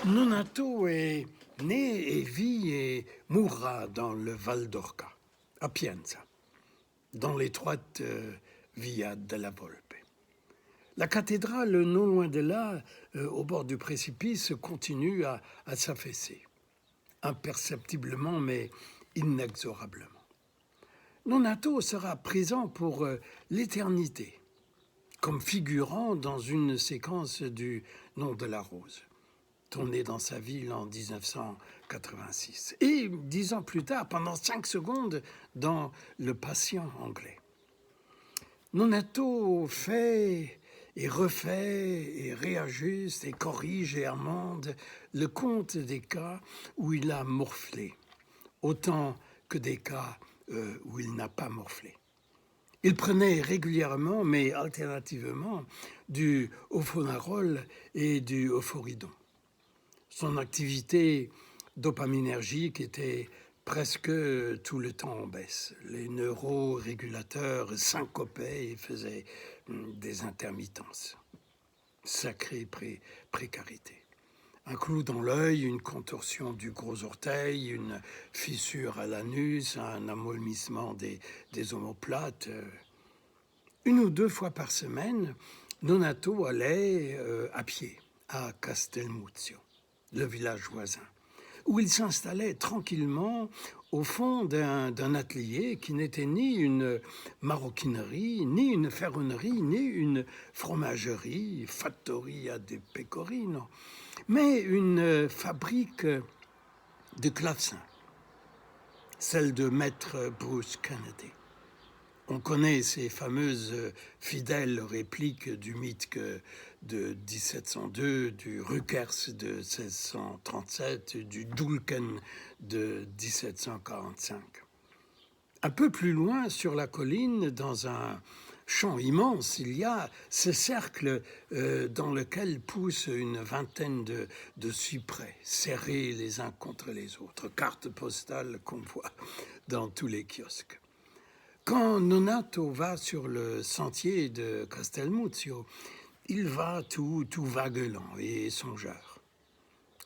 Nonato est né et vit et mourra dans le Val d'Orca, à Pienza, dans l'étroite Via della Volpe. La cathédrale, non loin de là, au bord du précipice, continue à s'affaisser, imperceptiblement mais inexorablement. Nonato sera présent pour l'éternité, comme figurant dans une séquence du Nom de la Rose, tourné dans sa ville en 1986. Et 10 ans plus tard, pendant 5 secondes, dans Le Patient anglais. Nonato fait et refait et réajuste et corrige et amende le compte des cas où il a morflé, autant que des cas où il n'a pas morflé. Il prenait régulièrement, mais alternativement, du ophonarol et du ophoridon. Son activité dopaminergique était presque tout le temps en baisse. Les neurorégulateurs syncopaient et faisaient des intermittences. Sacrée précarité. Un clou dans l'œil, une contorsion du gros orteil, une fissure à l'anus, un amollissement des omoplates. Une ou 2 fois par semaine, Nonato allait à pied à Castelmuzio, le village voisin, où il s'installait tranquillement au fond d'un atelier qui n'était ni une maroquinerie, ni une ferronnerie, ni une fromagerie, fattoria de pecorino, mais une fabrique de clavecins, celle de maître Bruce Kennedy. On connaît ces fameuses fidèles répliques du mythe de 1702, du Rückers de 1637, du Dulken de 1745. Un peu plus loin, sur la colline, dans un champ immense, il y a ce cercle dans lequel poussent une vingtaine de cyprès, serrés les uns contre les autres, cartes postales qu'on voit dans tous les kiosques. Quand Nonato va sur le sentier de Castelmuzio, il va tout vaguelant et songeur.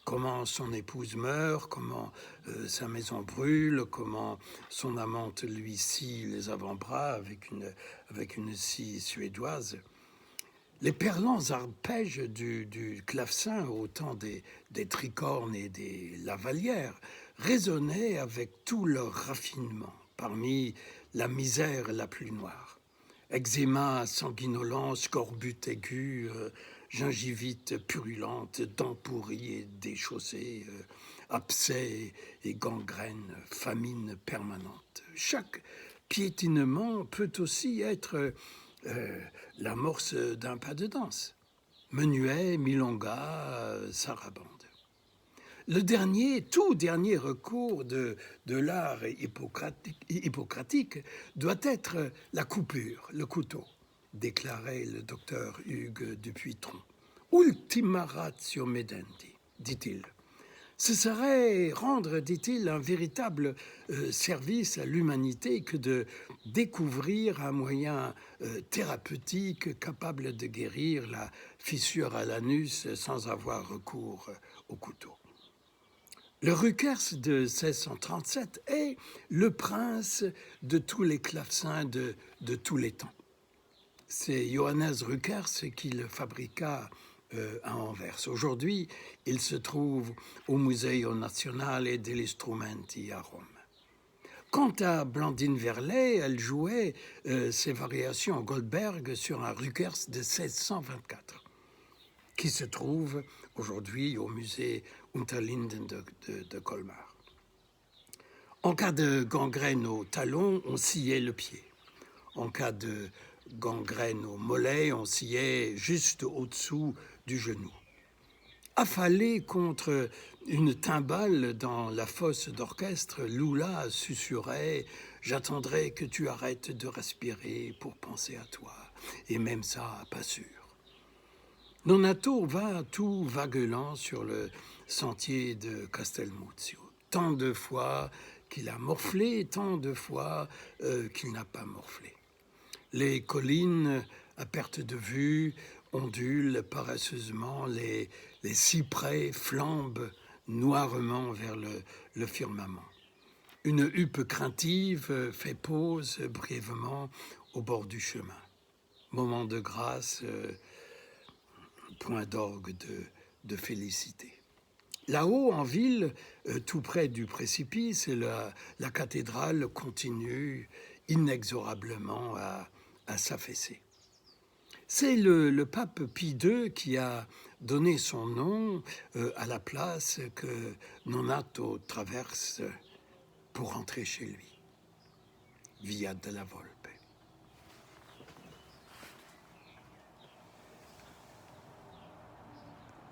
Comment son épouse meurt, comment sa maison brûle, comment son amante lui scie les avant-bras avec une scie suédoise. Les perlants arpèges du clavecin au temps des tricornes et des lavalières résonnaient avec tout leur raffinement parmi la misère la plus noire. Eczéma sanguinolent, scorbut aigu, gingivite purulente, dents pourries et déchaussées, abcès et gangrène, famine permanente. Chaque piétinement peut aussi être l'amorce d'un pas de danse. Menuet, milonga, sarabande. Le tout dernier recours de l'art hippocratique doit être la coupure, le couteau, déclarait le docteur Hugues Dupuytron. Ultima ratio medendi, dit-il. Ce serait rendre, dit-il, un véritable service à l'humanité que de découvrir un moyen thérapeutique capable de guérir la fissure à l'anus sans avoir recours au couteau. Le Rückers de 1637 est le prince de tous les clavecins de tous les temps. C'est Johannes Rückers qui le fabriqua à Anvers. Aujourd'hui, il se trouve au Museo Nazionale degli Strumenti à Rome. Quant à Blandine Verlet, elle jouait ses variations Goldberg sur un Rückers de 1624, qui se trouve aujourd'hui au musée Unterlinden de Colmar. En cas de gangrène au talon, on sciait le pied. En cas de gangrène au mollet, on sciait juste au-dessous du genou. Affalé contre une timbale dans la fosse d'orchestre, Lula susurrait « J'attendrai que tu arrêtes de respirer pour penser à toi. Et même ça, pas sûr. » Nonato va tout vaguelant sur le sentier de Castelmuzio. Tant de fois qu'il a morflé, tant de fois qu'il n'a pas morflé. Les collines à perte de vue ondulent paresseusement, les cyprès flambent noirement vers le firmament. Une huppe craintive fait pause brièvement au bord du chemin. Moment de grâce, point d'orgue de félicité. Là-haut, en ville, tout près du précipice, la cathédrale continue inexorablement à s'affaisser. C'est le pape Pie II qui a donné son nom à la place que Nonato traverse pour rentrer chez lui, Via della Volpe.